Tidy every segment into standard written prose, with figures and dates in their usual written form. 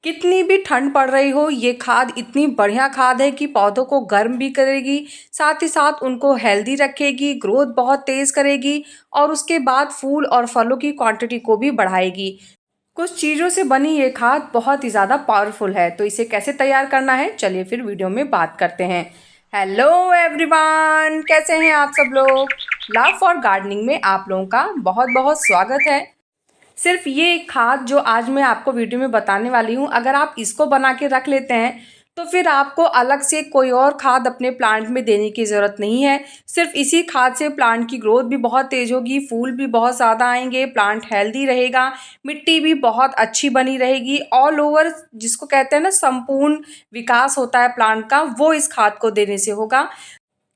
कितनी भी ठंड पड़ रही हो, ये खाद इतनी बढ़िया खाद है कि पौधों को गर्म भी करेगी, साथ ही साथ उनको हेल्दी रखेगी, ग्रोथ बहुत तेज़ करेगी और उसके बाद फूल और फलों की क्वांटिटी को भी बढ़ाएगी। कुछ चीज़ों से बनी ये खाद बहुत ही ज़्यादा पावरफुल है, तो इसे कैसे तैयार करना है, चलिए फिर वीडियो में बात करते हैं। हेलो एवरीवन, कैसे हैं आप सब लोग? लव फॉर गार्डनिंग में आप लोगों का बहुत बहुत स्वागत है। सिर्फ ये खाद जो आज मैं आपको वीडियो में बताने वाली हूँ, अगर आप इसको बना के रख लेते हैं तो फिर आपको अलग से कोई और खाद अपने प्लांट में देने की ज़रूरत नहीं है। सिर्फ इसी खाद से प्लांट की ग्रोथ भी बहुत तेज़ होगी, फूल भी बहुत ज़्यादा आएंगे, प्लांट हेल्दी रहेगा, मिट्टी भी बहुत अच्छी बनी रहेगी। ऑल ओवर जिसको कहते हैं ना, संपूर्ण विकास होता है प्लांट का, वो इस खाद को देने से होगा।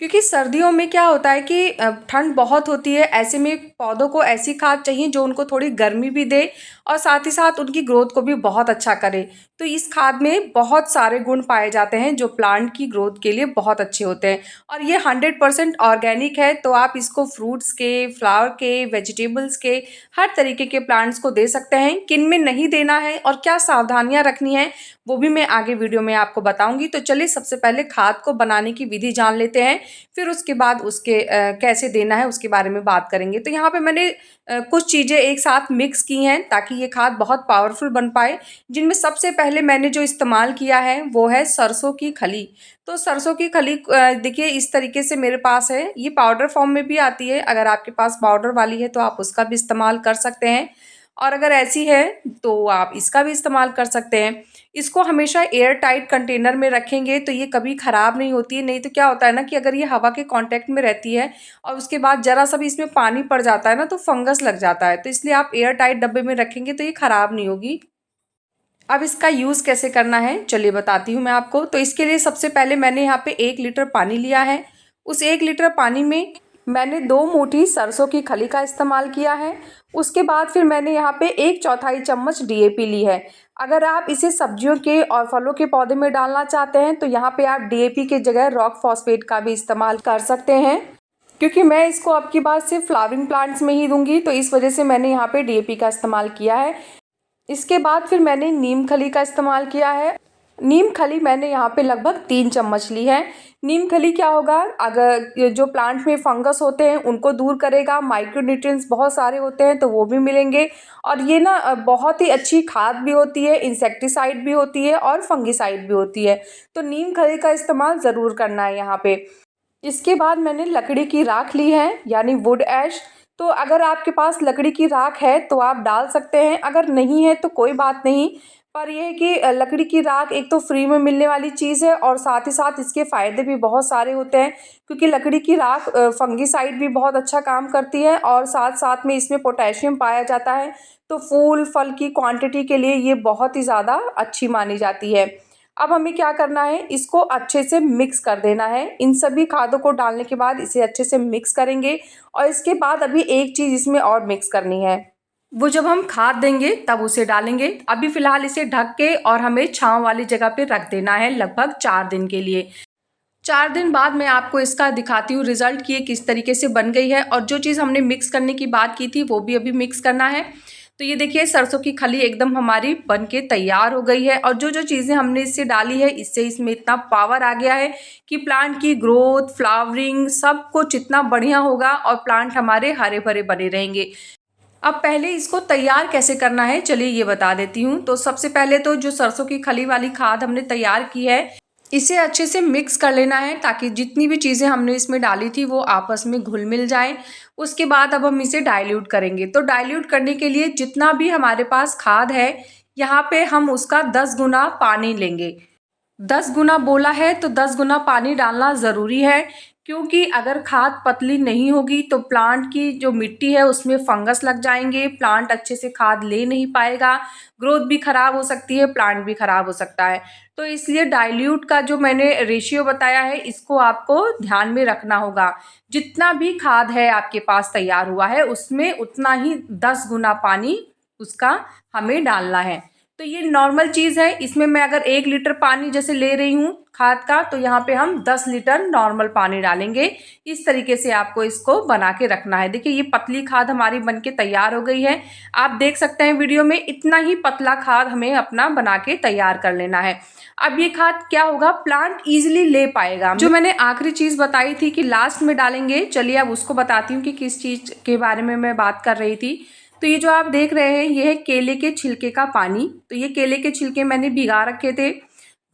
क्योंकि सर्दियों में क्या होता है कि ठंड बहुत होती है, ऐसे में पौधों को ऐसी खाद चाहिए जो उनको थोड़ी गर्मी भी दे और साथ ही साथ उनकी ग्रोथ को भी बहुत अच्छा करे। तो इस खाद में बहुत सारे गुण पाए जाते हैं जो प्लांट की ग्रोथ के लिए बहुत अच्छे होते हैं और ये 100% ऑर्गेनिक है। तो आप इसको फ्रूट्स के, फ्लावर के, वेजिटेबल्स के, हर तरीके के प्लांट्स को दे सकते हैं। किन में नहीं देना है और क्या सावधानियां रखनी है वो भी मैं आगे वीडियो में आपको बताऊंगी। तो चलिए सबसे पहले खाद को बनाने की विधि जान लेते हैं, फिर उसके बाद उसके कैसे देना है उसके बारे में बात करेंगे। तो यहाँ पे मैंने कुछ चीज़ें एक साथ मिक्स की हैं ताकि ये खाद बहुत पावरफुल बन पाए, जिनमें सबसे पहले मैंने जो इस्तेमाल किया है वो है सरसों की खली। तो सरसों की खली देखिए इस तरीके से मेरे पास है, ये पाउडर फॉर्म में भी आती है, अगर आपके पास पाउडर वाली है तो आप उसका भी इस्तेमाल कर सकते हैं और अगर ऐसी है तो आप इसका भी इस्तेमाल कर सकते हैं। इसको हमेशा एयर टाइट कंटेनर में रखेंगे तो ये कभी ख़राब नहीं होती है। नहीं तो क्या होता है ना कि अगर ये हवा के कांटेक्ट में रहती है और उसके बाद ज़रा सा भी इसमें पानी पड़ जाता है ना तो फंगस लग जाता है। तो इसलिए आप एयर टाइट डब्बे में रखेंगे तो ये ख़राब नहीं होगी। अब इसका यूज़ कैसे करना है चलिए बताती हूँ मैं आपको। तो इसके लिए सबसे पहले मैंने यहाँ पे 1 लीटर पानी लिया है। उस 1 लीटर पानी में मैंने 2 मुट्ठी सरसों की खली का इस्तेमाल किया है। उसके बाद फिर मैंने यहाँ पे 1/4 चम्मच डीएपी ली है। अगर आप इसे सब्जियों के और फलों के पौधे में डालना चाहते हैं तो यहाँ पे आप डीएपी की जगह रॉक फॉस्फेट का भी इस्तेमाल कर सकते हैं, क्योंकि मैं इसको अब की बार सिर्फ फ्लावरिंग प्लांट्स में ही दूंगी तो इस वजह से मैंने यहाँ पे डीएपी का इस्तेमाल किया है। इसके बाद फिर मैंने नीम खली का इस्तेमाल किया है। नीम खली मैंने यहाँ पे लगभग 3 चम्मच ली है। नीम खली क्या होगा, अगर ये जो प्लांट में फंगस होते हैं उनको दूर करेगा, माइक्रोन्यूट्रिएंट्स बहुत सारे होते हैं तो वो भी मिलेंगे और ये ना बहुत ही अच्छी खाद भी होती है, इंसेक्टिसाइड भी होती है और फंगिसाइड भी होती है। तो नीम खली का इस्तेमाल ज़रूर करना है यहाँ पे। इसके बाद मैंने लकड़ी की राख ली है, यानी वुड ऐश। तो अगर आपके पास लकड़ी की राख है तो आप डाल सकते हैं, अगर नहीं है तो कोई बात नहीं। पर यह है कि लकड़ी की राख एक तो फ्री में मिलने वाली चीज़ है और साथ ही साथ इसके फ़ायदे भी बहुत सारे होते हैं, क्योंकि लकड़ी की राख फंगिसाइड भी बहुत अच्छा काम करती है और साथ साथ में इसमें पोटेशियम पाया जाता है। तो फूल फल की क्वांटिटी के लिए ये बहुत ही ज़्यादा अच्छी मानी जाती है। अब हमें क्या करना है, इसको अच्छे से मिक्स कर देना है। इन सभी खादों को डालने के बाद इसे अच्छे से मिक्स करेंगे और इसके बाद अभी एक चीज़ इसमें और मिक्स करनी है, वो जब हम खाद देंगे तब उसे डालेंगे। अभी फ़िलहाल इसे ढक के और हमें छाँव वाली जगह पे रख देना है लगभग 4 दिन के लिए। 4 दिन बाद मैं आपको इसका दिखाती हूँ रिज़ल्ट कि ये किस तरीके से बन गई है और जो चीज़ हमने मिक्स करने की बात की थी वो भी अभी मिक्स करना है। तो ये देखिए सरसों की खली एकदम हमारी बन के तैयार हो गई है और जो जो चीज़ें हमने इससे डाली है इससे इसमें इतना पावर आ गया है कि प्लांट की ग्रोथ, फ्लावरिंग सब कुछ इतना बढ़िया होगा और प्लांट हमारे हरे भरे बने रहेंगे। अब पहले इसको तैयार कैसे करना है चलिए ये बता देती हूँ। तो सबसे पहले तो जो सरसों की खली वाली खाद हमने तैयार की है इसे अच्छे से मिक्स कर लेना है ताकि जितनी भी चीज़ें हमने इसमें डाली थी वो आपस में घुल मिल जाएं। उसके बाद अब हम इसे डाइल्यूट करेंगे। तो डाइल्यूट करने के लिए जितना भी हमारे पास खाद है यहाँ पे हम उसका 10 गुना पानी लेंगे। 10 गुना बोला है तो 10 गुना पानी डालना ज़रूरी है, क्योंकि अगर खाद पतली नहीं होगी तो प्लांट की जो मिट्टी है उसमें फंगस लग जाएंगे, प्लांट अच्छे से खाद ले नहीं पाएगा, ग्रोथ भी ख़राब हो सकती है, प्लांट भी ख़राब हो सकता है। तो इसलिए डाइल्यूट का जो मैंने रेशियो बताया है इसको आपको ध्यान में रखना होगा। जितना भी खाद है आपके पास तैयार हुआ है उसमें उतना ही 10 गुना पानी उसका हमें डालना है। तो ये नॉर्मल चीज़ है, इसमें मैं अगर 1 लीटर पानी जैसे ले रही हूँ खाद का, तो यहाँ पे हम 10 लीटर नॉर्मल पानी डालेंगे। इस तरीके से आपको इसको बना के रखना है। देखिए ये पतली खाद हमारी बन के तैयार हो गई है। आप देख सकते हैं वीडियो में, इतना ही पतला खाद हमें अपना बना के तैयार कर लेना है। अब ये खाद क्या होगा, प्लांट इजीली ले पाएगा। जो मैंने आखिरी चीज़ बताई थी कि लास्ट में डालेंगे, चलिए अब उसको बताती हूँ कि किस चीज़ के बारे में मैं बात कर रही थी। तो ये जो आप देख रहे हैं ये है केले के छिलके का पानी। तो ये केले के छिलके मैंने भिगा रखे थे।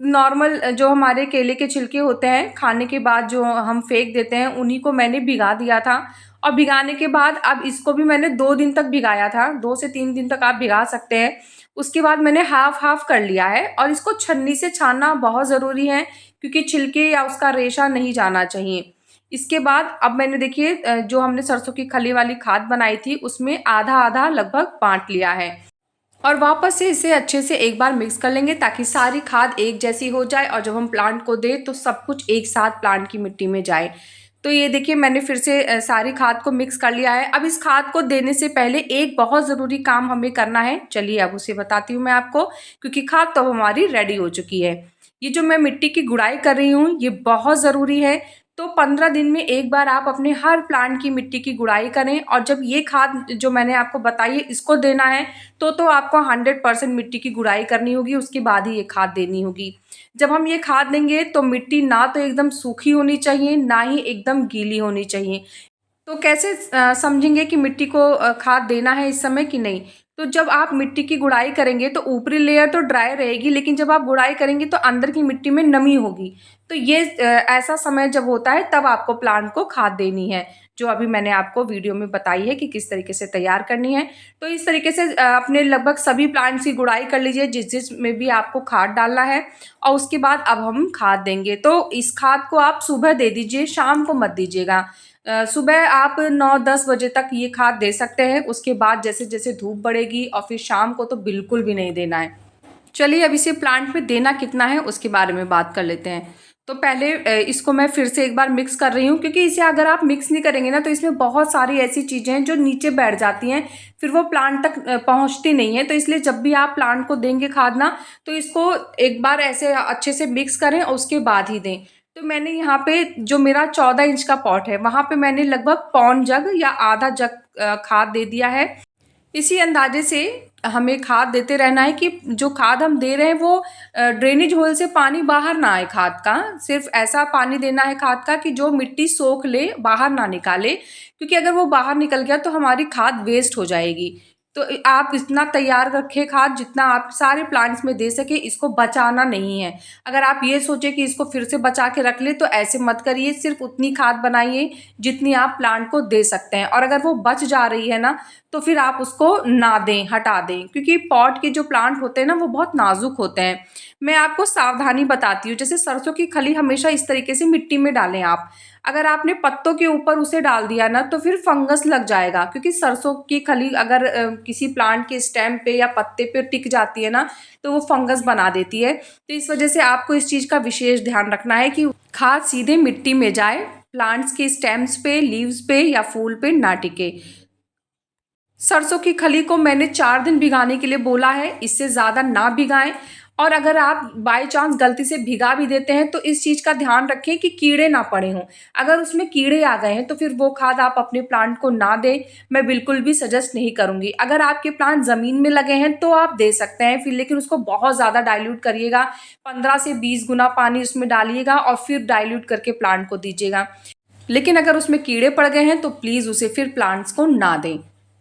नॉर्मल जो हमारे केले के छिलके होते हैं खाने के बाद जो हम फेंक देते हैं, उन्हीं को मैंने भिगा दिया था। और भिगाने के बाद अब इसको भी मैंने 2 दिन तक भिगाया था, 2 से 3 दिन तक आप भिगा सकते हैं। उसके बाद मैंने हाफ हाफ कर लिया है और इसको छन्नी से छानना बहुत ज़रूरी है, क्योंकि छिलके या उसका रेशा नहीं जाना चाहिए। इसके बाद अब मैंने देखिए जो हमने सरसों की खली वाली खाद बनाई थी उसमें आधा आधा लगभग बांट लिया है। और वापस से इसे अच्छे से एक बार मिक्स कर लेंगे ताकि सारी खाद एक जैसी हो जाए और जब हम प्लांट को दें तो सब कुछ एक साथ प्लांट की मिट्टी में जाए। तो ये देखिए मैंने फिर से सारी खाद को मिक्स कर लिया है। अब इस खाद को देने से पहले एक बहुत ज़रूरी काम हमें करना है, चलिए अब उसे बताती हूँ मैं आपको, क्योंकि खाद तो हमारी रेडी हो चुकी है। ये जो मैं मिट्टी की गुड़ाई कर रही हूँ ये बहुत ज़रूरी है। तो 15 दिन में एक बार आप अपने हर प्लांट की मिट्टी की गुड़ाई करें, और जब ये खाद जो मैंने आपको बताई है इसको देना है तो आपको 100% मिट्टी की गुड़ाई करनी होगी, उसके बाद ही ये खाद देनी होगी। जब हम ये खाद देंगे तो मिट्टी ना तो एकदम सूखी होनी चाहिए, ना ही एकदम गीली होनी चाहिए। तो कैसे समझेंगे कि मिट्टी को खाद देना है इस समय कि नहीं? तो जब आप मिट्टी की गुड़ाई करेंगे तो ऊपरी लेयर तो ड्राई रहेगी, लेकिन जब आप गुड़ाई करेंगे तो अंदर की मिट्टी में नमी होगी। तो ये ऐसा समय जब होता है तब आपको प्लांट को खाद देनी है, जो अभी मैंने आपको वीडियो में बताई है कि किस तरीके से तैयार करनी है। तो इस तरीके से अपने लगभग सभी प्लांट्स की गुड़ाई कर लीजिए जिस में भी आपको खाद डालना है, और उसके बाद अब हम खाद देंगे। तो इस खाद को आप सुबह दे दीजिए, शाम को मत दीजिएगा। सुबह आप 9-10 बजे तक ये खाद दे सकते हैं, उसके बाद जैसे जैसे धूप बढ़ेगी और फिर शाम को तो बिल्कुल भी नहीं देना है। चलिए अब इसे प्लांट में देना कितना है उसके बारे में बात कर लेते हैं। तो पहले इसको मैं फिर से एक बार मिक्स कर रही हूँ, क्योंकि इसे अगर आप मिक्स नहीं करेंगे ना तो इसमें बहुत सारी ऐसी चीज़ें हैं जो नीचे बैठ जाती हैं, फिर वो प्लांट तक पहुँचती नहीं है। तो इसलिए जब भी आप प्लांट को देंगे खाद ना, तो इसको एक बार ऐसे अच्छे से मिक्स करें और उसके बाद ही दें। तो मैंने यहाँ पे जो मेरा 14 इंच का पॉट है वहाँ पे मैंने लगभग पौन जग या आधा जग खाद दे दिया है। इसी अंदाजे से हमें खाद देते रहना है कि जो खाद हम दे रहे हैं वो ड्रेनेज होल से पानी बाहर ना आए खाद का। सिर्फ ऐसा पानी देना है खाद का कि जो मिट्टी सोख ले, बाहर ना निकाले, क्योंकि अगर वो बाहर निकल गया तो हमारी खाद वेस्ट हो जाएगी। तो आप इतना तैयार रखें खाद जितना आप सारे प्लांट्स में दे सके, इसको बचाना नहीं है। अगर आप ये सोचें कि इसको फिर से बचा के रख ले तो ऐसे मत करिए, सिर्फ उतनी खाद बनाइए जितनी आप प्लांट को दे सकते हैं। और अगर वो बच जा रही है ना तो फिर आप उसको ना दें, हटा दें, क्योंकि पॉट के जो प्लांट होते हैं ना वो बहुत नाजुक होते हैं। मैं आपको सावधानी बताती हूँ, जैसे सरसों की खली हमेशा इस तरीके से मिट्टी में डालें आप। अगर आपने पत्तों के ऊपर उसे डाल दिया ना तो फिर फंगस लग जाएगा, क्योंकि सरसों की खली अगर किसी प्लांट के स्टेम पे या पत्ते पे टिक जाती है ना तो वो फंगस बना देती है। तो इस वजह से आपको इस चीज़ का विशेष ध्यान रखना है कि खाद सीधे मिट्टी में जाए, प्लांट्स के स्टेम्स पे, लीव्स पे या फूल पे ना टिके। सरसों की खली को मैंने 4 दिन भिगाने के लिए बोला है, इससे ज़्यादा ना भिगाएं। और अगर आप बाय चांस गलती से भिगा भी देते हैं तो इस चीज़ का ध्यान रखें कि कीड़े ना पड़े हों। अगर उसमें कीड़े आ गए हैं तो फिर वो खाद आप अपने प्लांट को ना दें, मैं बिल्कुल भी सजेस्ट नहीं करूँगी। अगर आपके प्लांट ज़मीन में लगे हैं तो आप दे सकते हैं फिर, लेकिन उसको बहुत ज़्यादा डाइल्यूट करिएगा, 15 से 20 गुना पानी उसमें डालिएगा और फिर डाइल्यूट करके प्लांट को दीजिएगा। लेकिन अगर उसमें कीड़े पड़ गए हैं तो प्लीज़ उसे फिर प्लांट्स को ना दें,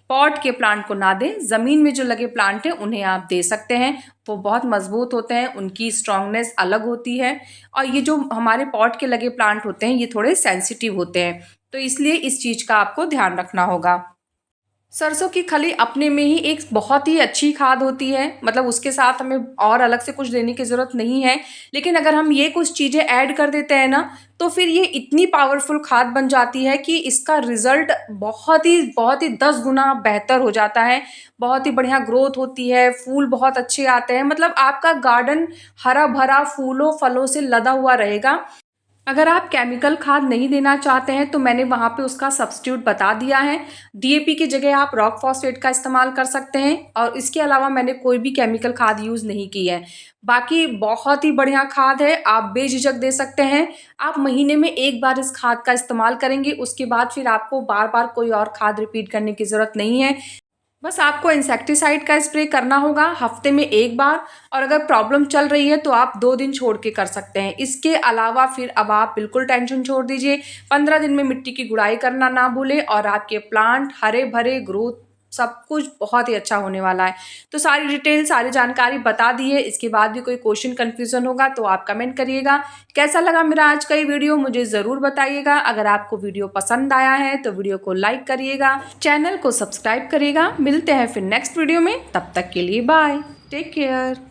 पॉट के प्लांट को ना दें। ज़मीन में जो लगे प्लांट हैं उन्हें आप दे सकते हैं, वो बहुत मजबूत होते हैं, उनकी स्ट्रांगनेस अलग होती है। और ये जो हमारे पॉट के लगे प्लांट होते हैं ये थोड़े सेंसिटिव होते हैं, तो इसलिए इस चीज़ का आपको ध्यान रखना होगा। सरसों की खली अपने में ही एक बहुत ही अच्छी खाद होती है, मतलब उसके साथ हमें और अलग से कुछ देने की ज़रूरत नहीं है। लेकिन अगर हम ये कुछ चीज़ें ऐड कर देते हैं ना तो फिर ये इतनी पावरफुल खाद बन जाती है कि इसका रिज़ल्ट बहुत ही 10 गुना बेहतर हो जाता है। बहुत ही बढ़िया ग्रोथ होती है, फूल बहुत अच्छे आते हैं, मतलब आपका गार्डन हरा भरा फूलों फलों से लदा हुआ रहेगा। अगर आप केमिकल खाद नहीं देना चाहते हैं तो मैंने वहाँ पे उसका सब्स्टिट्यूट बता दिया है। डीएपी की जगह आप रॉक फॉस्फेट का इस्तेमाल कर सकते हैं और इसके अलावा मैंने कोई भी केमिकल खाद यूज़ नहीं की है। बाकी बहुत ही बढ़िया खाद है, आप बेझिझक दे सकते हैं। आप महीने में 1 बार इस खाद का इस्तेमाल करेंगे, उसके बाद फिर आपको बार-बार कोई और खाद रिपीट करने की ज़रूरत नहीं है। बस आपको इंसेक्टिसाइड का स्प्रे करना होगा हफ्ते में 1 बार, और अगर प्रॉब्लम चल रही है तो आप 2 दिन छोड़ के कर सकते हैं। इसके अलावा फिर अब आप बिल्कुल टेंशन छोड़ दीजिए, 15 दिन में मिट्टी की गुड़ाई करना ना भूलें और आपके प्लांट हरे-भरे, ग्रोथ सब कुछ बहुत ही अच्छा होने वाला है। तो सारी डिटेल, सारी जानकारी बता दी है। इसके बाद भी कोई क्वेश्चन, कन्फ्यूज़न होगा तो आप कमेंट करिएगा। कैसा लगा मेरा आज का ये वीडियो मुझे ज़रूर बताइएगा। अगर आपको वीडियो पसंद आया है तो वीडियो को लाइक करिएगा, चैनल को सब्सक्राइब करिएगा। मिलते हैं फिर नेक्स्ट वीडियो में, तब तक के लिए बाय, टेक केयर।